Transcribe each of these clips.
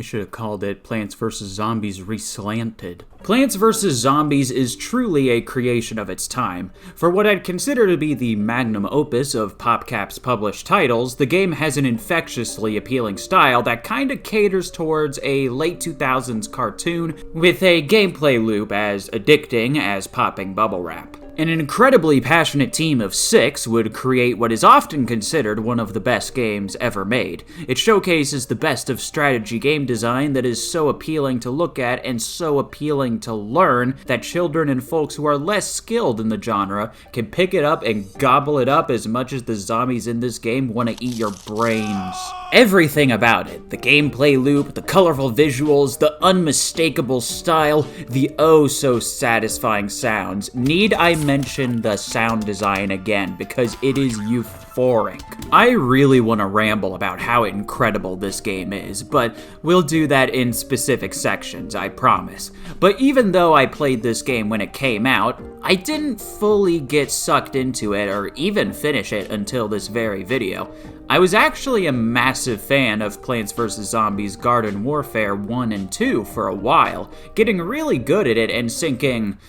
should have called it Plants vs. Zombies Reslanted. Plants vs. Zombies is truly a creation of its time. For what I'd consider to be the magnum opus of PopCap's published titles, the game has an infectiously appealing style that kinda caters towards a late 2000s cartoon with a gameplay loop as addicting as popping bubble wrap. An incredibly passionate team of 6 would create what is often considered one of the best games ever made. It showcases the best of strategy game design that is so appealing to look at and so appealing to learn that children and folks who are less skilled in the genre can pick it up and gobble it up as much as the zombies in this game want to eat your brains. Everything about it, the gameplay loop, the colorful visuals, the unmistakable style, the oh so satisfying sounds. Need I mention the sound design again because it is euphoric. I really want to ramble about how incredible this game is, but we'll do that in specific sections, I promise. But even though I played this game when it came out, I didn't fully get sucked into it or even finish it until this very video. I was actually a massive fan of Plants vs. Zombies Garden Warfare 1 and 2 for a while, getting really good at it and sinking...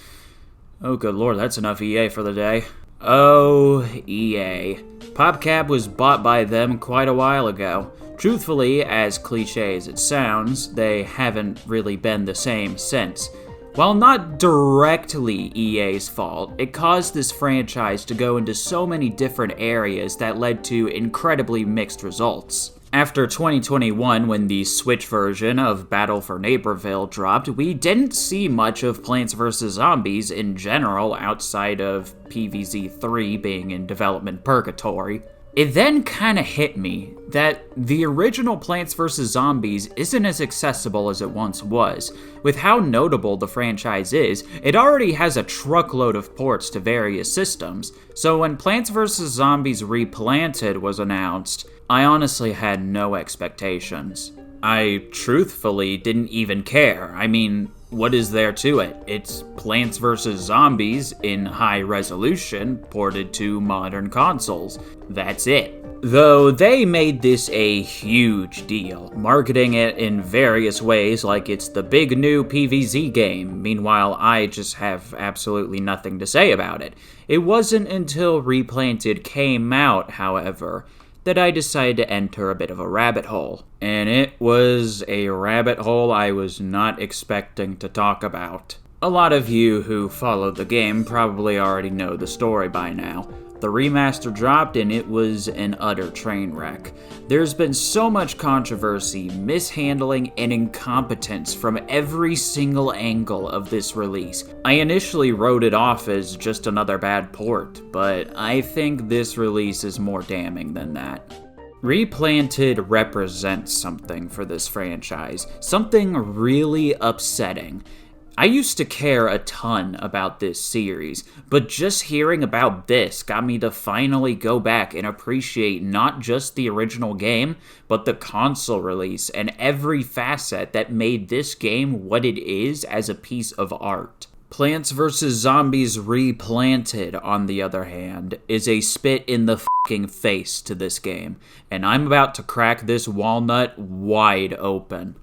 Oh good lord, that's enough EA for the day. Oh, EA. PopCap was bought by them quite a while ago. Truthfully, as cliche as it sounds, they haven't really been the same since. While not directly EA's fault, it caused this franchise to go into so many different areas that led to incredibly mixed results. After 2021, when the Switch version of Battle for Neighborville dropped, we didn't see much of Plants vs. Zombies in general outside of PvZ3 being in development purgatory. It then kinda hit me that the original Plants vs. Zombies isn't as accessible as it once was. With how notable the franchise is, it already has a truckload of ports to various systems, so when Plants vs. Zombies Replanted was announced, I honestly had no expectations. I truthfully didn't even care. I mean, what is there to it? It's Plants vs. Zombies in high resolution, ported to modern consoles. That's it. Though they made this a huge deal, marketing it in various ways like it's the big new PvZ game. Meanwhile, I just have absolutely nothing to say about it. It wasn't until Replanted came out, however, that I decided to enter a bit of a rabbit hole. And it was a rabbit hole I was not expecting to talk about. A lot of you who followed the game probably already know the story by now. The remaster dropped and it was an utter train wreck. There's been so much controversy, mishandling, and incompetence from every single angle of this release. I initially wrote it off as just another bad port, but I think this release is more damning than that. Replanted represents something for this franchise, something really upsetting. I used to care a ton about this series, but just hearing about this got me to finally go back and appreciate not just the original game, but the console release and every facet that made this game what it is as a piece of art. Plants vs. Zombies Replanted, on the other hand, is a spit in the fucking face to this game, and I'm about to crack this walnut wide open.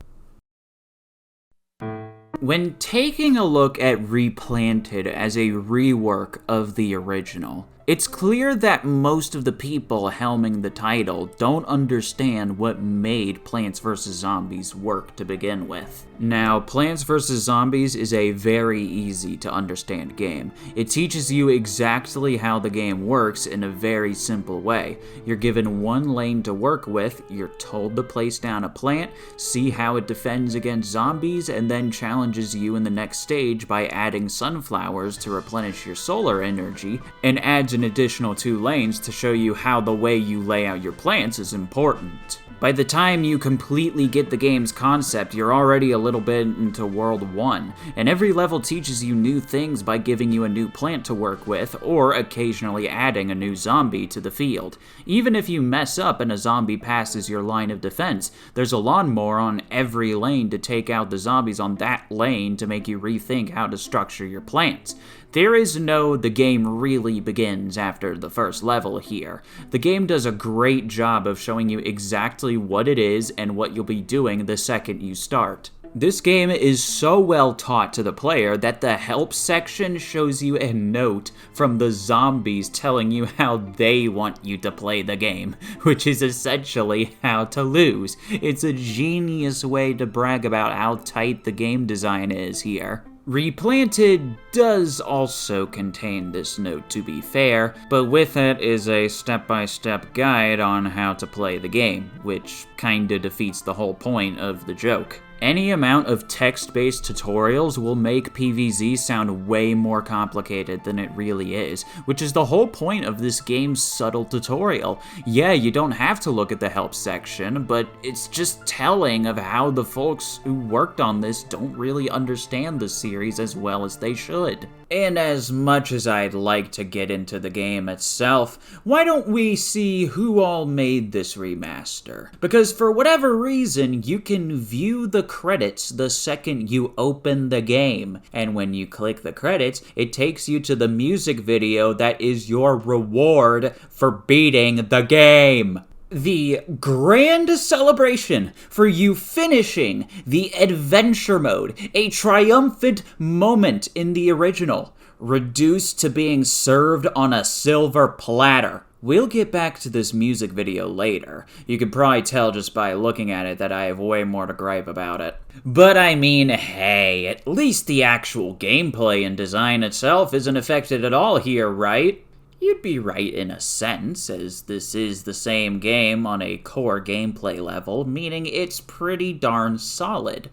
When taking a look at Replanted as a rework of the original, it's clear that most of the people helming the title don't understand what made Plants vs. Zombies work to begin with. Now, Plants vs. Zombies is a very easy to understand game. It teaches you exactly how the game works in a very simple way. You're given one lane to work with, you're told to place down a plant, see how it defends against zombies, and then challenges you in the next stage by adding sunflowers to replenish your solar energy, and adds an additional 2 lanes to show you how the way you lay out your plants is important. By the time you completely get the game's concept, you're already a little bit into World 1, and every level teaches you new things by giving you a new plant to work with, or occasionally adding a new zombie to the field. Even if you mess up and a zombie passes your line of defense, there's a lawnmower on every lane to take out the zombies on that lane to make you rethink how to structure your plants. There is no the game really begins after the first level here. The game does a great job of showing you exactly exactly what it is and what you'll be doing the second you start. This game is so well taught to the player that the help section shows you a note from the zombies telling you how they want you to play the game, which is essentially how to lose. It's a genius way to brag about how tight the game design is here. Replanted does also contain this note, to be fair, but with it is a step-by-step guide on how to play the game, which kinda defeats the whole point of the joke. Any amount of text-based tutorials will make PvZ sound way more complicated than it really is, which is the whole point of this game's subtle tutorial. Yeah, you don't have to look at the help section, but it's just telling of how the folks who worked on this don't really understand the series as well as they should. And as much as I'd like to get into the game itself, why don't we see who all made this remaster? Because for whatever reason, you can view the credits the second you open the game, and when you click the credits, it takes you to the music video that is your reward for beating the game. The grand celebration for you finishing the adventure mode, a triumphant moment in the original, reduced to being served on a silver platter. We'll get back to this music video later. You can probably tell just by looking at it that I have way more to gripe about it. But I mean, hey, at least the actual gameplay and design itself isn't affected at all here, right? You'd be right in a sense, as this is the same game on a core gameplay level, meaning it's pretty darn solid.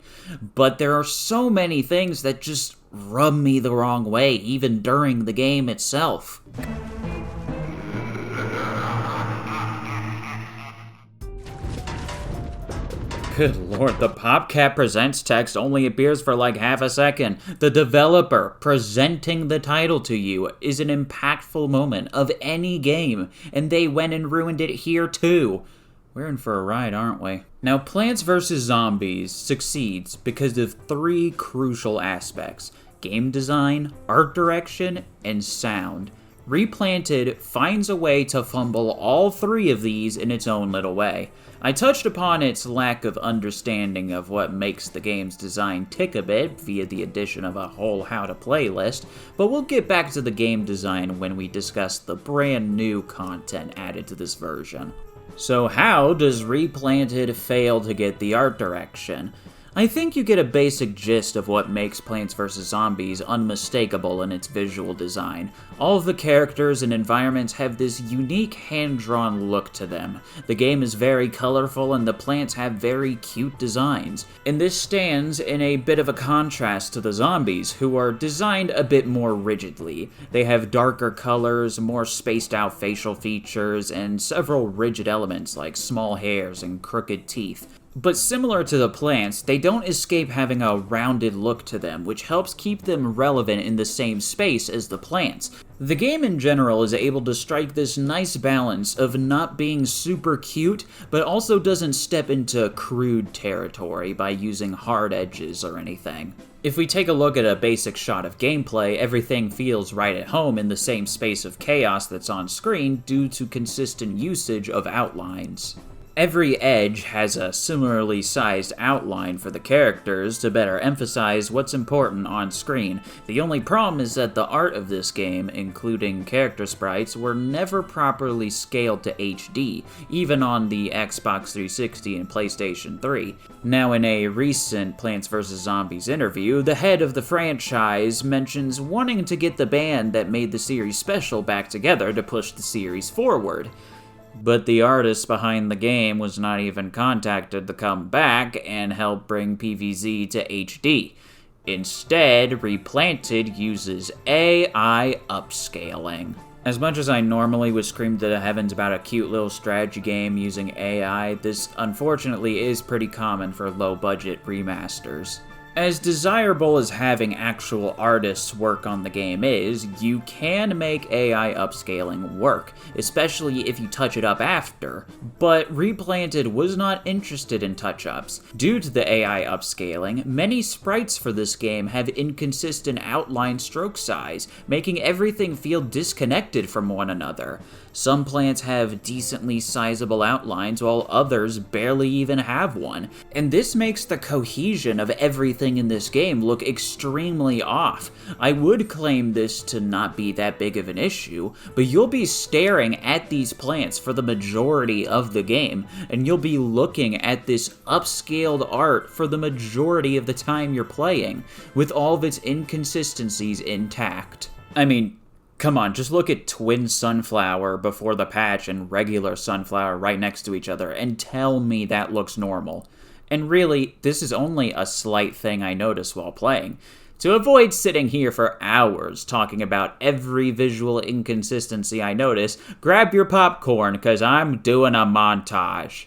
But there are so many things that just rub me the wrong way, even during the game itself. Good lord, the PopCap Presents text only appears for like half a second. The developer presenting the title to you is an impactful moment of any game, and they went and ruined it here too. We're in for a ride, aren't we? Now, Plants vs. Zombies succeeds because of three crucial aspects: game design, art direction, and sound. Replanted finds a way to fumble all three of these in its own little way. I touched upon its lack of understanding of what makes the game's design tick a bit via the addition of a whole how-to-play list, but we'll get back to the game design when we discuss the brand new content added to this version. So how does Replanted fail to get the art direction? I think you get a basic gist of what makes Plants vs. Zombies unmistakable in its visual design. All of the characters and environments have this unique hand-drawn look to them. The game is very colorful and the plants have very cute designs. And this stands in a bit of a contrast to the zombies, who are designed a bit more rigidly. They have darker colors, more spaced out facial features, and several rigid elements like small hairs and crooked teeth. But similar to the plants, they don't escape having a rounded look to them, which helps keep them relevant in the same space as the plants. The game in general is able to strike this nice balance of not being super cute, but also doesn't step into crude territory by using hard edges or anything. If we take a look at a basic shot of gameplay, everything feels right at home in the same space of chaos that's on screen due to consistent usage of outlines. Every edge has a similarly sized outline for the characters to better emphasize what's important on screen. The only problem is that the art of this game, including character sprites, were never properly scaled to HD, even on the Xbox 360 and PlayStation 3. Now, in a recent Plants vs. Zombies interview, the head of the franchise mentions wanting to get the band that made the series special back together to push the series forward. But the artist behind the game was not even contacted to come back and help bring PvZ to HD. Instead, Replanted uses AI upscaling. As much as I normally would scream to the heavens about a cute little strategy game using AI, this unfortunately is pretty common for low-budget remasters. As desirable as having actual artists work on the game is, you can make AI upscaling work, especially if you touch it up after. But Replanted was not interested in touch-ups. Due to the AI upscaling, many sprites for this game have inconsistent outline stroke size, making everything feel disconnected from one another. Some plants have decently sizable outlines, while others barely even have one. And this makes the cohesion of everything in this game look extremely off. I would claim this to not be that big of an issue, but you'll be staring at these plants for the majority of the game, and you'll be looking at this upscaled art for the majority of the time you're playing, with all of its inconsistencies intact. I mean, come on, just look at Twin Sunflower before the patch and regular Sunflower right next to each other and tell me that looks normal. And really, this is only a slight thing I noticed while playing. To avoid sitting here for hours talking about every visual inconsistency I notice, grab your popcorn, cause I'm doing a montage.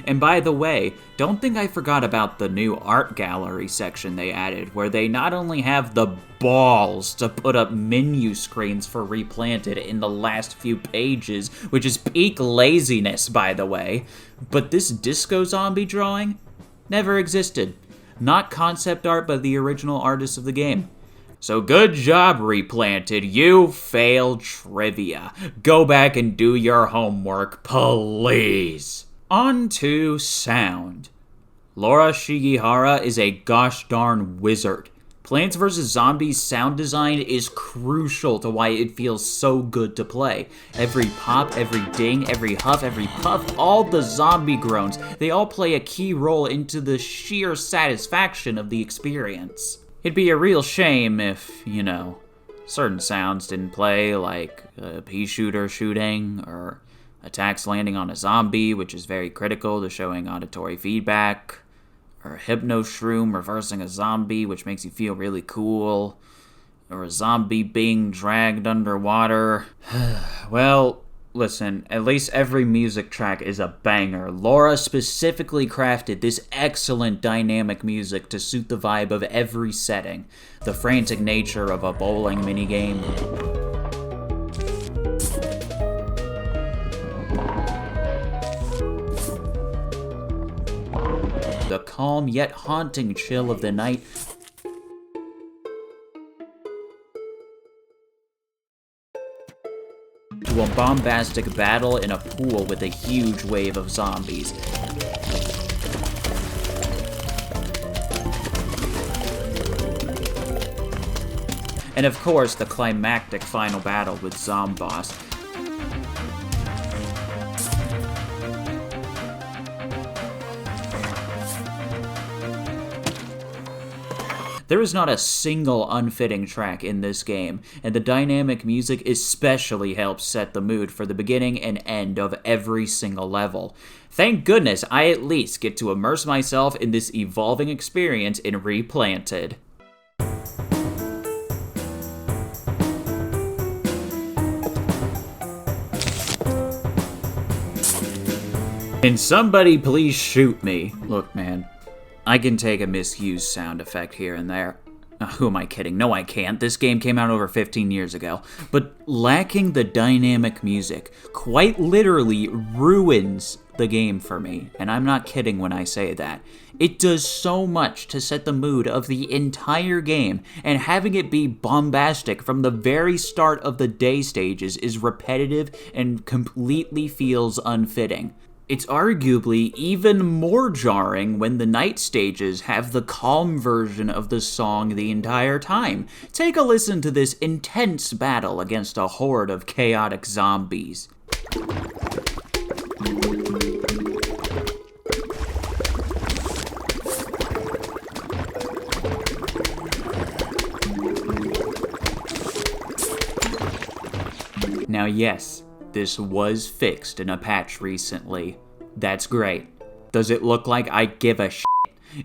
And by the way, don't think I forgot about the new art gallery section they added, where they not only have the balls to put up menu screens for Replanted in the last few pages, which is peak laziness, by the way, but this disco zombie drawing never existed. Not concept art by the original artists of the game. So good job, Replanted. You failed trivia. Go back and do your homework, please. On to sound. Laura Shigihara is a gosh darn wizard. Plants vs. Zombies sound design is crucial to why it feels so good to play. Every pop, every ding, every huff, every puff, all the zombie groans, they all play a key role into the sheer satisfaction of the experience. It'd be a real shame if, certain sounds didn't play, like a pea shooter shooting, or attacks landing on a zombie, which is very critical to showing auditory feedback, or a hypno shroom reversing a zombie, which makes you feel really cool, or a zombie being dragged underwater. Well, listen, at least every music track is a banger. Laura specifically crafted this excellent dynamic music to suit the vibe of every setting. The frantic nature of a bowling minigame, the calm yet haunting chill of the night, to a bombastic battle in a pool with a huge wave of zombies. And of course, the climactic final battle with Zomboss. There is not a single unfitting track in this game, and the dynamic music especially helps set the mood for the beginning and end of every single level. Thank goodness I at least get to immerse myself in this evolving experience in Replanted. Can somebody please shoot me? Look, man, I can take a misused sound effect here and there. Who am I kidding? No, I can't. This game came out over 15 years ago. But lacking the dynamic music quite literally ruins the game for me. And I'm not kidding when I say that. It does so much to set the mood of the entire game, and having it be bombastic from the very start of the day stages is repetitive and completely feels unfitting. It's arguably even more jarring when the night stages have the calm version of the song the entire time. Take a listen to this intense battle against a horde of chaotic zombies. Now yes, This was fixed in a patch recently. That's great. Does it look like I give a shit?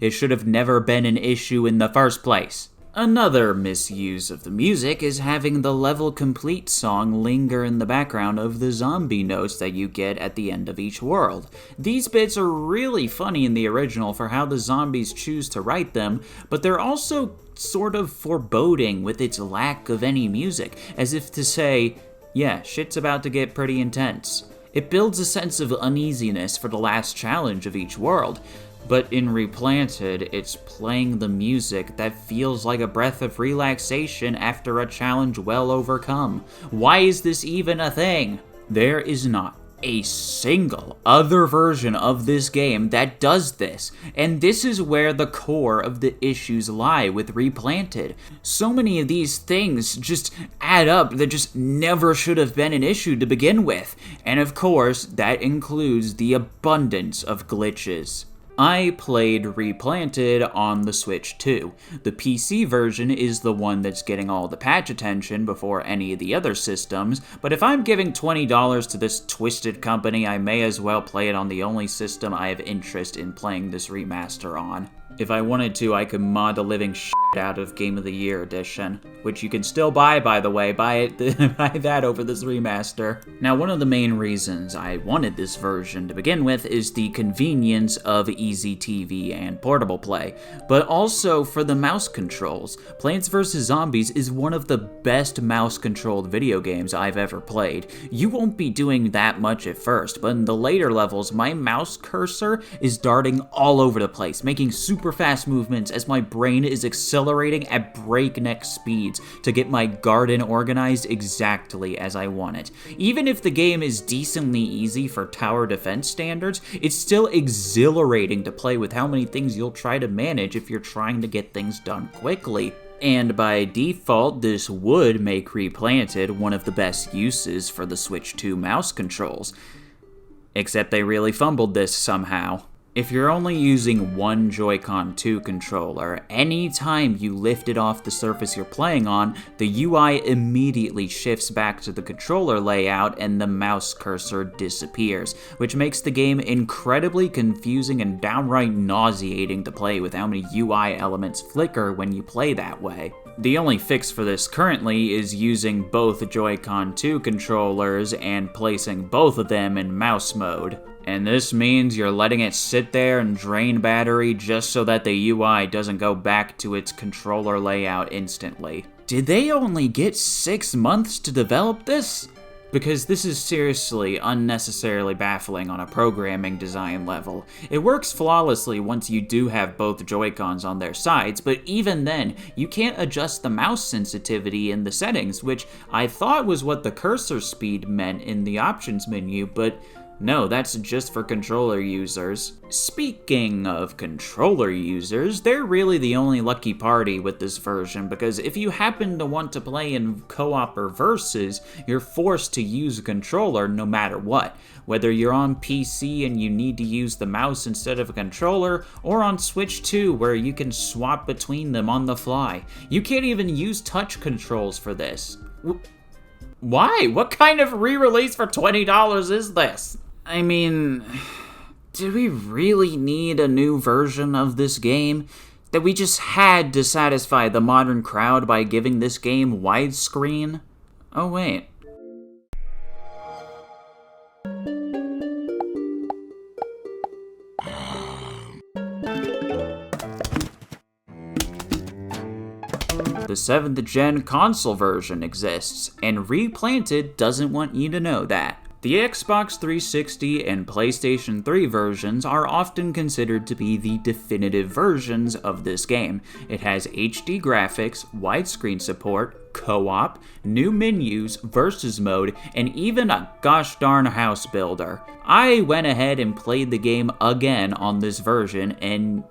It should have never been an issue in the first place. Another misuse of the music is having the level complete song linger in the background of the zombie notes that you get at the end of each world. These bits are really funny in the original for how the zombies choose to write them, but they're also sort of foreboding with its lack of any music, as if to say, yeah, shit's about to get pretty intense. It builds a sense of uneasiness for the last challenge of each world. But in Replanted, it's playing the music that feels like a breath of relaxation after a challenge well overcome. Why is this even a thing? There is not a single other version of this game that does this, and this is where the core of the issues lie with Replanted. So many of these things just add up that just never should have been an issue to begin with, and of course, that includes the abundance of glitches. I played Replanted on the Switch too. The PC version is the one that's getting all the patch attention before any of the other systems, but if I'm giving $20 to this twisted company, I may as well play it on the only system I have interest in playing this remaster on. If I wanted to, I could mod the living shit out of Game of the Year edition, which you can still buy, by the way. Buy that over this remaster. Now, one of the main reasons I wanted this version to begin with is the convenience of easy TV and portable play, but also for the mouse controls. Plants vs. Zombies is one of the best mouse-controlled video games I've ever played. You won't be doing that much at first, but in the later levels, my mouse cursor is darting all over the place, making super fast movements as my brain is accelerating at breakneck speeds to get my garden organized exactly as I want it. Even if the game is decently easy for tower defense standards, it's still exhilarating to play with how many things you'll try to manage if you're trying to get things done quickly. And by default, this would make Replanted one of the best uses for the Switch 2 mouse controls. Except they really fumbled this somehow. If you're only using one Joy-Con 2 controller, anytime you lift it off the surface you're playing on, the UI immediately shifts back to the controller layout and the mouse cursor disappears, which makes the game incredibly confusing and downright nauseating to play with how many UI elements flicker when you play that way. The only fix for this currently is using both Joy-Con 2 controllers and placing both of them in mouse mode. And this means you're letting it sit there and drain battery just so that the UI doesn't go back to its controller layout instantly. Did they only get 6 months to develop this? Because this is seriously unnecessarily baffling on a programming design level. It works flawlessly once you do have both Joy-Cons on their sides, but even then, you can't adjust the mouse sensitivity in the settings, which I thought was what the cursor speed meant in the options menu, but no, that's just for controller users. Speaking of controller users, they're really the only lucky party with this version, because if you happen to want to play in co-op or versus, you're forced to use a controller no matter what. Whether you're on PC and you need to use the mouse instead of a controller, or on Switch 2 where you can swap between them on the fly. You can't even use touch controls for this. Why? What kind of re-release for $20 is this? I mean, did we really need a new version of this game? That we just had to satisfy the modern crowd by giving this game widescreen? Oh wait. The 7th gen console version exists, and Replanted doesn't want you to know that. The Xbox 360 and PlayStation 3 versions are often considered to be the definitive versions of this game. It has HD graphics, widescreen support, co-op, new menus, versus mode, and even a gosh darn house builder. I went ahead and played the game again on this version, and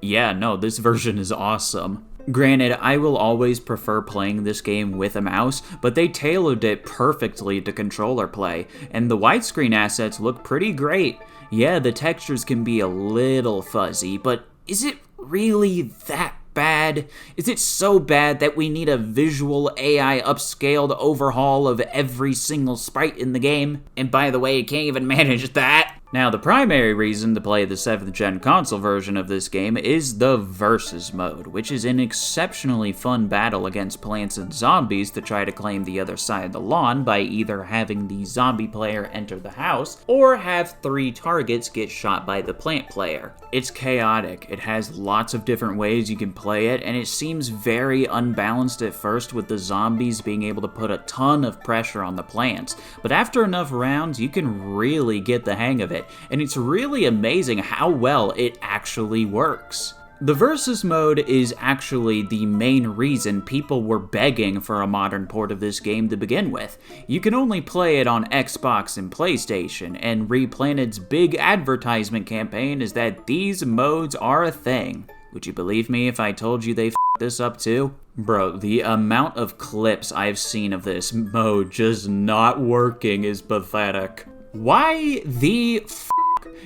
yeah, no, this version is awesome. Granted, I will always prefer playing this game with a mouse, but they tailored it perfectly to controller play, and the widescreen assets look pretty great. Yeah, the textures can be a little fuzzy, but is it really that bad? bad? Is it so bad that we need a visual AI upscaled overhaul of every single sprite in the game? And by the way, it can't even manage that. Now, the primary reason to play the 7th gen console version of this game is the Versus mode, which is an exceptionally fun battle against plants and zombies to try to claim the other side of the lawn by either having the zombie player enter the house, or have 3 targets get shot by the plant player. It's chaotic, it has lots of different ways you can play it, and it seems very unbalanced at first with the zombies being able to put a ton of pressure on the plants, but after enough rounds, you can really get the hang of it. And it's really amazing how well it actually works. The Versus mode is actually the main reason people were begging for a modern port of this game to begin with. You can only play it on Xbox and PlayStation, and Replanted's big advertisement campaign is that these modes are a thing. Would you believe me if I told you they f***ed this up too? Bro, the amount of clips I've seen of this mode just not working is pathetic. Why the f***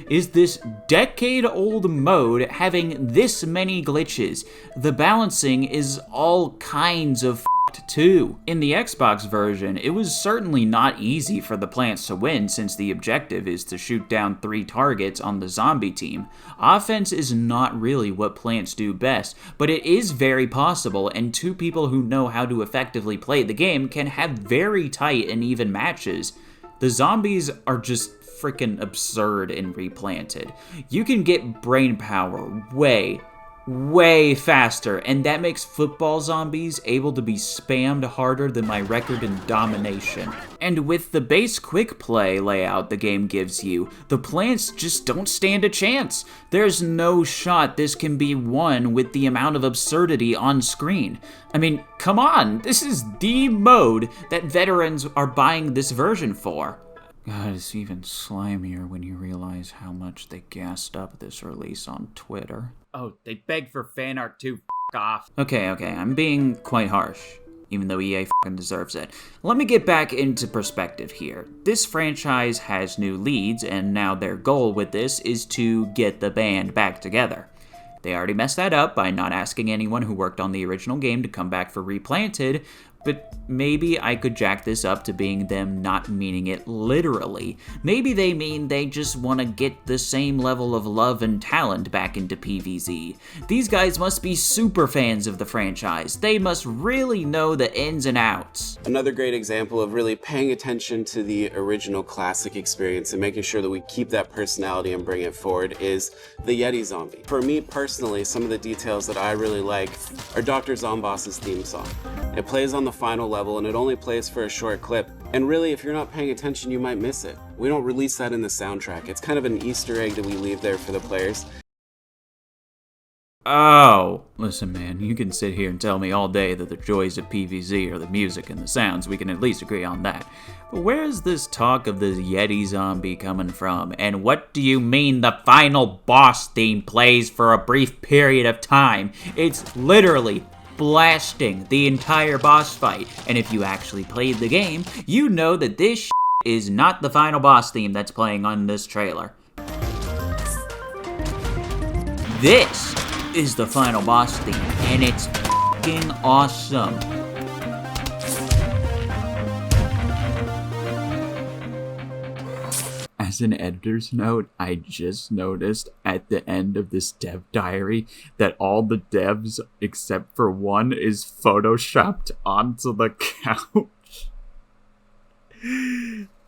is this decade-old mode having this many glitches? The balancing is all kinds of f***ed too. In the Xbox version, it was certainly not easy for the plants to win since the objective is to shoot down 3 targets on the zombie team. Offense is not really what plants do best, but it is very possible, and 2 people who know how to effectively play the game can have very tight and even matches. The zombies are just freaking absurd in Replanted. You can get brain power way faster, and that makes football zombies able to be spammed harder than my record in domination. And with the base quick play layout the game gives you, the plants just don't stand a chance. There's no shot this can be won with the amount of absurdity on screen. I mean, come on, this is the mode that veterans are buying this version for. God, it's even slimier when you realize how much they gassed up this release on Twitter. Oh, they begged for fan art too, f*** off. Okay, I'm being quite harsh, even though EA f***ing deserves it. Let me get back into perspective here. This franchise has new leads, and now their goal with this is to get the band back together. They already messed that up by not asking anyone who worked on the original game to come back for Replanted, but maybe I could jack this up to being them not meaning it literally. Maybe they mean they just want to get the same level of love and talent back into PvZ. These guys must be super fans of the franchise. They must really know the ins and outs. Another great example of really paying attention to the original classic experience and making sure that we keep that personality and bring it forward is the Yeti zombie. For me personally, some of the details that I really like are Dr. Zomboss's theme song. It plays on the final level and it only plays for a short clip. And really, if you're not paying attention, you might miss it. We don't release that in the soundtrack. It's kind of an Easter egg that we leave there for the players. Oh, listen man, you can sit here and tell me all day that the joys of PvZ are the music and the sounds. We can at least agree on that. But where's this talk of this Yeti zombie coming from? And what do you mean the final boss theme plays for a brief period of time? It's literally blasting the entire boss fight. And if you actually played the game, you know that this is not the final boss theme that's playing on this trailer. This is the final boss theme, and it's f***ing awesome. As an editor's note, I just noticed at the end of this dev diary that all the devs, except for one, is photoshopped onto the couch.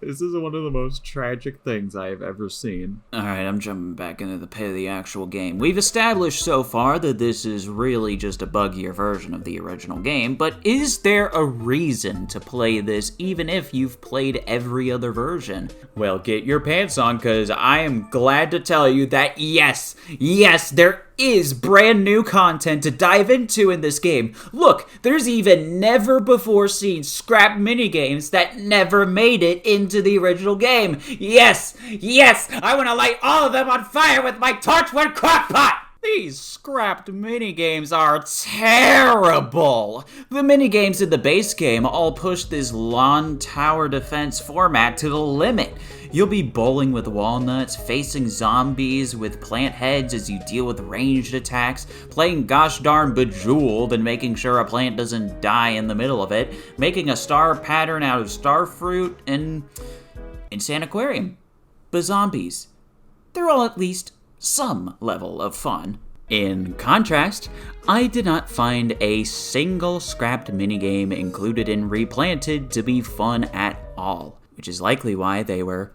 This is one of the most tragic things I have ever seen. Alright, I'm jumping back into the pit of the actual game. We've established so far that this is really just a buggier version of the original game, but is there a reason to play this even if you've played every other version? Well, get your pants on, cause I am glad to tell you that yes, there is brand new content to dive into in this game. Look, there's even never before seen scrap minigames that never made it into the original game. Yes, I want to light all of them on fire with my torchwood crockpot! The These scrapped minigames are terrible! The minigames in the base game all push this lawn tower defense format to the limit. You'll be bowling with walnuts, facing zombies with plant heads as you deal with ranged attacks, playing gosh darn Bejeweled and making sure a plant doesn't die in the middle of it, making a star pattern out of star fruit, and Insane Aquarium. But zombies, they're all at least some level of fun. In contrast, I did not find a single scrapped minigame included in Replanted to be fun at all, which is likely why they were,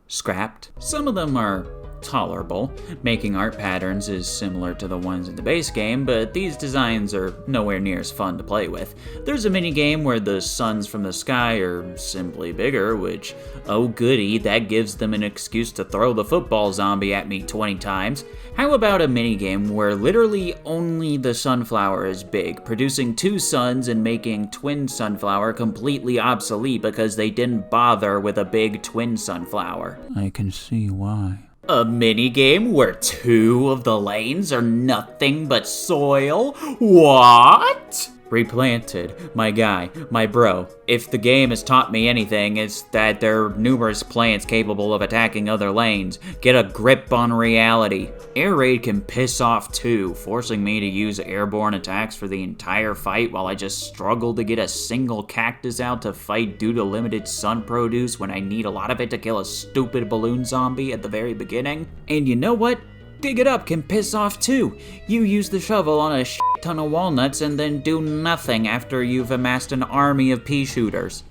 scrapped. Some of them are tolerable. Making art patterns is similar to the ones in the base game, but these designs are nowhere near as fun to play with. There's a minigame where the suns from the sky are simply bigger, which, oh goody, that gives them an excuse to throw the football zombie at me 20 times. How about a minigame where literally only the sunflower is big, producing 2 suns and making twin sunflower completely obsolete because they didn't bother with a big twin sunflower? I can see why. A minigame where 2 of the lanes are nothing but soil? What? Replanted, my guy, my bro. If the game has taught me anything, it's that there are numerous plants capable of attacking other lanes. Get a grip on reality. Air raid can piss off too, forcing me to use airborne attacks for the entire fight while I just struggle to get a single cactus out to fight due to limited sun produce when I need a lot of it to kill a stupid balloon zombie at the very beginning. And you know what? Dig it up can piss off too. You use the shovel on a ton of walnuts and then do nothing after you've amassed an army of pea shooters.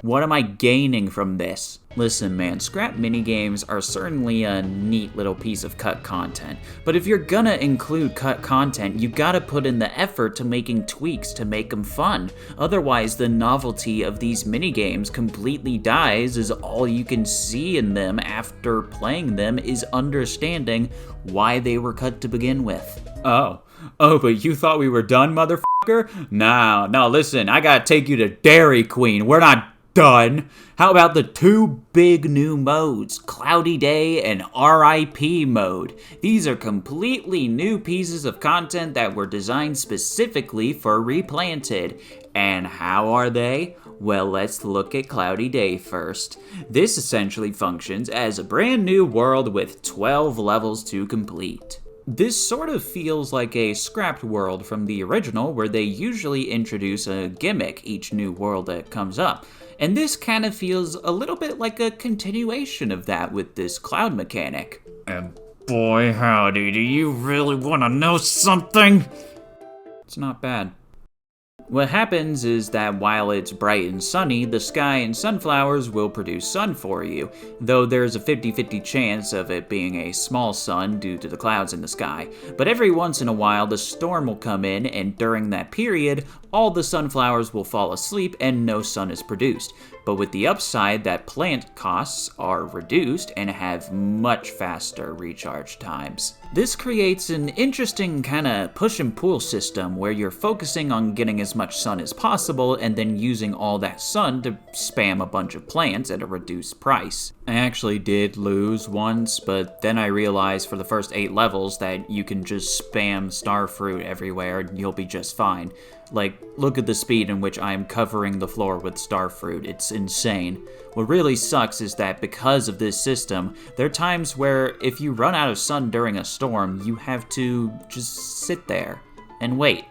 What am I gaining from this? Listen man, scrap minigames are certainly a neat little piece of cut content, but if you're gonna include cut content, you gotta put in the effort to making tweaks to make them fun. Otherwise, the novelty of these minigames completely dies, as all you can see in them after playing them is understanding why they were cut to begin with. Oh, but you thought we were done, motherfucker? No, listen, I gotta take you to Dairy Queen. We're not done. How about the 2 big new modes, Cloudy Day and RIP mode? These are completely new pieces of content that were designed specifically for Replanted. And how are they? Well, let's look at Cloudy Day first. This essentially functions as a brand new world with 12 levels to complete. This sort of feels like a scrapped world from the original, where they usually introduce a gimmick each new world that comes up. And this kind of feels a little bit like a continuation of that with this cloud mechanic. And boy howdy, do you really want to know something? It's not bad. What happens is that while it's bright and sunny, the sky and sunflowers will produce sun for you, though there's a 50-50 chance of it being a small sun due to the clouds in the sky. But every once in a while, the storm will come in, and during that period, all the sunflowers will fall asleep and no sun is produced. But with the upside that plant costs are reduced and have much faster recharge times. This creates an interesting kind of push and pull system where you're focusing on getting as much sun as possible and then using all that sun to spam a bunch of plants at a reduced price. I actually did lose once, but then I realized for the first 8 levels that you can just spam starfruit everywhere and you'll be just fine. Like, look at the speed in which I am covering the floor with starfruit. It's insane. What really sucks is that because of this system, there are times where if you run out of sun during a storm, you have to just sit there and wait.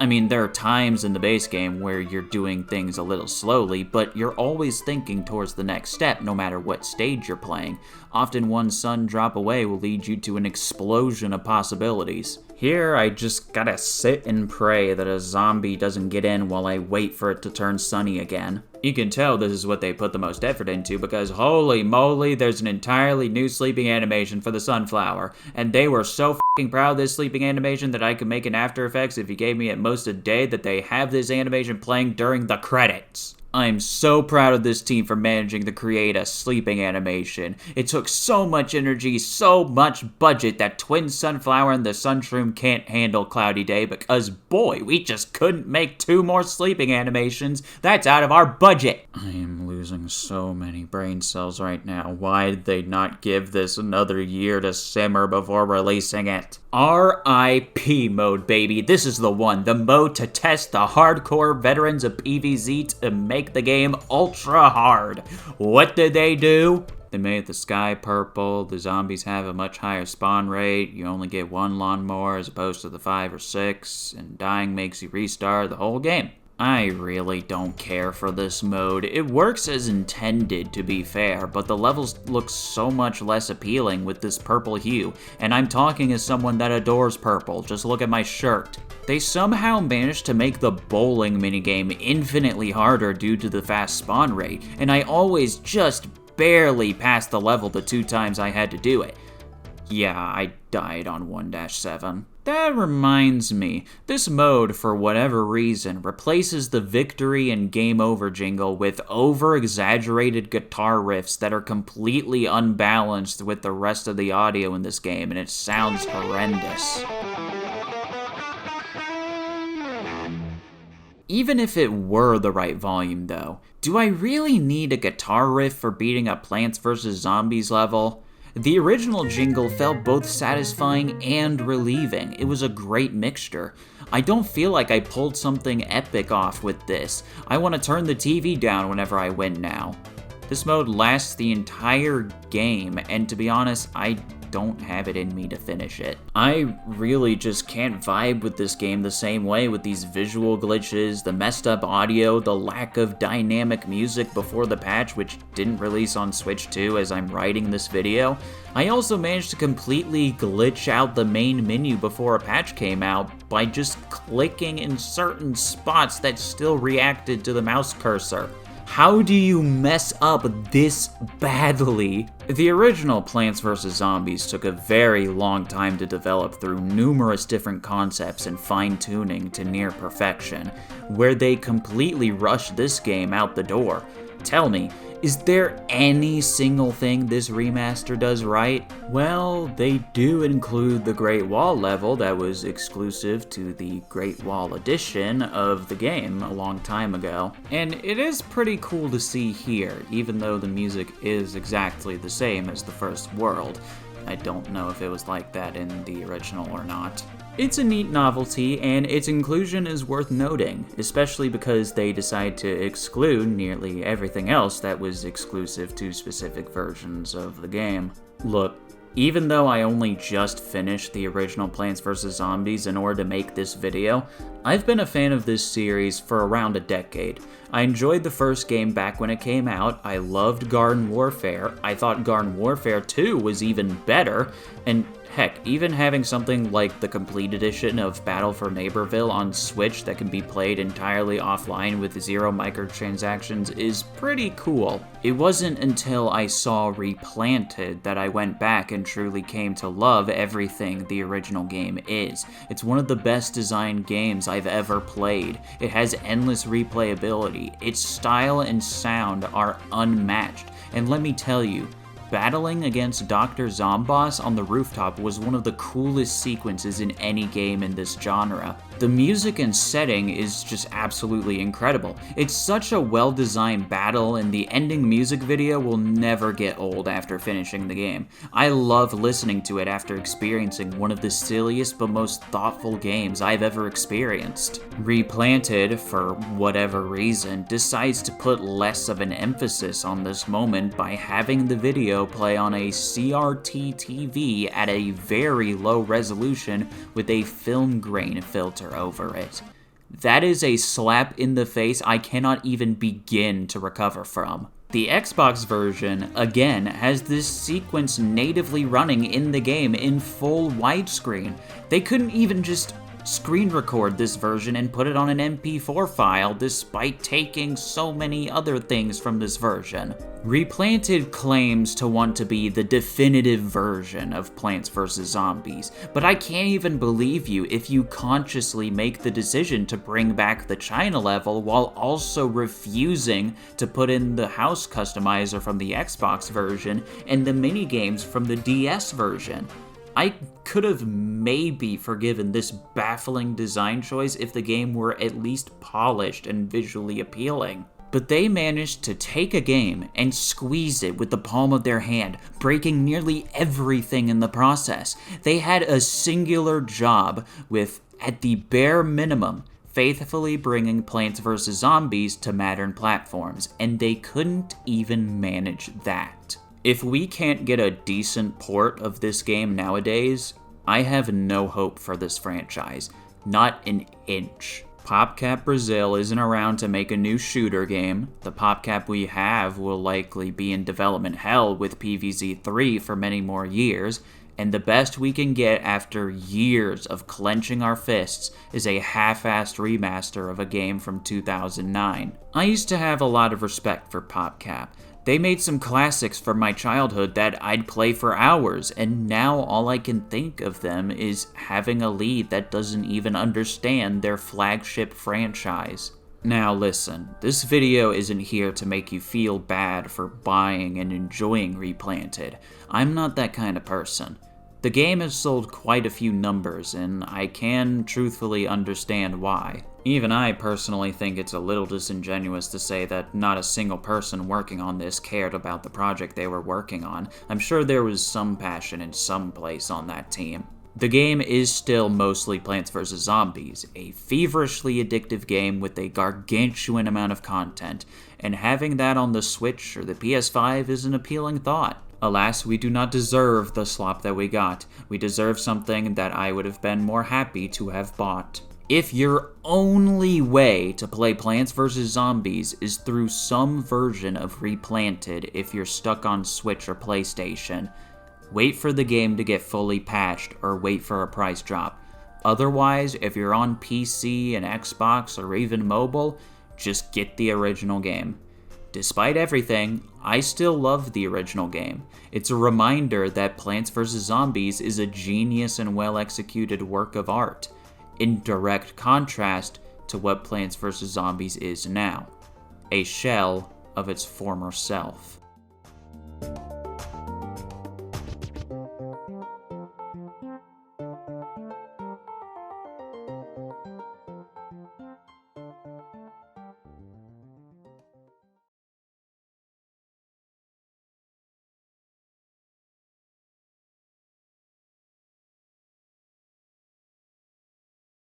I mean, there are times in the base game where you're doing things a little slowly, but you're always thinking towards the next step no matter what stage you're playing. Often one sun drop away will lead you to an explosion of possibilities. Here, I just gotta sit and pray that a zombie doesn't get in while I wait for it to turn sunny again. You can tell this is what they put the most effort into because holy moly, there's an entirely new sleeping animation for the sunflower. And they were so f***ing proud of this sleeping animation that I could make an After Effects if you gave me at most a day that they have this animation playing during the credits. I'm so proud of this team for managing to create a sleeping animation. It took so much energy, so much budget that Twin Sunflower and the Sunshroom can't handle Cloudy Day because, boy, we just couldn't make 2 more sleeping animations. That's out of our budget. I am losing so many brain cells right now. Why did they not give this another year to simmer before releasing it? RIP mode, baby. This is the one. The mode to test the hardcore veterans of PvZ to make the game ultra hard. What did they do? They made the sky purple, the zombies have a much higher spawn rate, you only get 1 lawnmower as opposed to the 5 or 6, and dying makes you restart the whole game. I really don't care for this mode. It works as intended, to be fair, but the levels look so much less appealing with this purple hue, and I'm talking as someone that adores purple. Just look at my shirt. They somehow managed to make the bowling minigame infinitely harder due to the fast spawn rate, and I always just barely passed the level the 2 times I had to do it. Yeah, I died on 1-7. That reminds me, this mode, for whatever reason, replaces the victory and game over jingle with over-exaggerated guitar riffs that are completely unbalanced with the rest of the audio in this game, and it sounds horrendous. Even if it were the right volume, though, do I really need a guitar riff for beating a Plants vs. Zombies level? The original jingle felt both satisfying and relieving. It was a great mixture. I don't feel like I pulled something epic off with this. I want to turn the TV down whenever I win now. This mode lasts the entire game, and to be honest, I don't have it in me to finish it. I really just can't vibe with this game the same way with these visual glitches, the messed up audio, the lack of dynamic music before the patch, which didn't release on Switch 2 as I'm writing this video. I also managed to completely glitch out the main menu before a patch came out by just clicking in certain spots that still reacted to the mouse cursor. How do you mess up this badly? The original Plants vs. Zombies took a very long time to develop through numerous different concepts and fine-tuning to near perfection, where they completely rushed this game out the door. Tell me, is there any single thing this remaster does right? Well, they do include the Great Wall level that was exclusive to the Great Wall edition of the game a long time ago. And it is pretty cool to see here, even though the music is exactly the same as the first world. I don't know if it was like that in the original or not. It's a neat novelty, and its inclusion is worth noting, especially because they decide to exclude nearly everything else that was exclusive to specific versions of the game. Look, even though I only just finished the original Plants vs. Zombies in order to make this video, I've been a fan of this series for around a decade. I enjoyed the first game back when it came out, I loved Garden Warfare, I thought Garden Warfare 2 was even better, and heck, even having something like the complete edition of Battle for Neighborville on Switch that can be played entirely offline with 0 microtransactions is pretty cool. It wasn't until I saw Replanted that I went back and truly came to love everything the original game is. It's one of the best designed games I've ever played. It has endless replayability. Its style and sound are unmatched. And let me tell you, battling against Dr. Zomboss on the rooftop was one of the coolest sequences in any game in this genre. The music and setting is just absolutely incredible. It's such a well-designed battle, and the ending music video will never get old after finishing the game. I love listening to it after experiencing one of the silliest but most thoughtful games I've ever experienced. Replanted, for whatever reason, decides to put less of an emphasis on this moment by having the video play on a CRT TV at a very low resolution with a film grain filter over it. That is a slap in the face I cannot even begin to recover from. The Xbox version, again, has this sequence natively running in the game in full widescreen. They couldn't even just screen record this version and put it on an MP4 file despite taking so many other things from this version. Replanted claims to want to be the definitive version of Plants vs. Zombies, but I can't even believe you if you consciously make the decision to bring back the China level while also refusing to put in the house customizer from the Xbox version and the minigames from the DS version. I could have maybe forgiven this baffling design choice if the game were at least polished and visually appealing. But they managed to take a game and squeeze it with the palm of their hand, breaking nearly everything in the process. They had a singular job with, at the bare minimum, faithfully bringing Plants vs. Zombies to modern platforms, and they couldn't even manage that. If we can't get a decent port of this game nowadays, I have no hope for this franchise. Not an inch. PopCap Brazil isn't around to make a new shooter game. The PopCap we have will likely be in development hell with PvZ3 for many more years, and the best we can get after years of clenching our fists is a half-assed remaster of a game from 2009. I used to have a lot of respect for PopCap. They made some classics from my childhood that I'd play for hours, and now all I can think of them is having a lead that doesn't even understand their flagship franchise. Now listen, this video isn't here to make you feel bad for buying and enjoying Replanted. I'm not that kind of person. The game has sold quite a few numbers, and I can truthfully understand why. Even I personally think it's a little disingenuous to say that not a single person working on this cared about the project they were working on. I'm sure there was some passion in some place on that team. The game is still mostly Plants vs. Zombies, a feverishly addictive game with a gargantuan amount of content, and having that on the Switch or the PS5 is an appealing thought. Alas, we do not deserve the slop that we got. We deserve something that I would have been more happy to have bought. If your only way to play Plants vs. Zombies is through some version of Replanted if you're stuck on Switch or PlayStation, wait for the game to get fully patched or wait for a price drop. Otherwise, if you're on PC and Xbox or even mobile, just get the original game. Despite everything, I still love the original game. It's a reminder that Plants vs. Zombies is a genius and well-executed work of art, in direct contrast to what Plants vs. Zombies is now, a shell of its former self.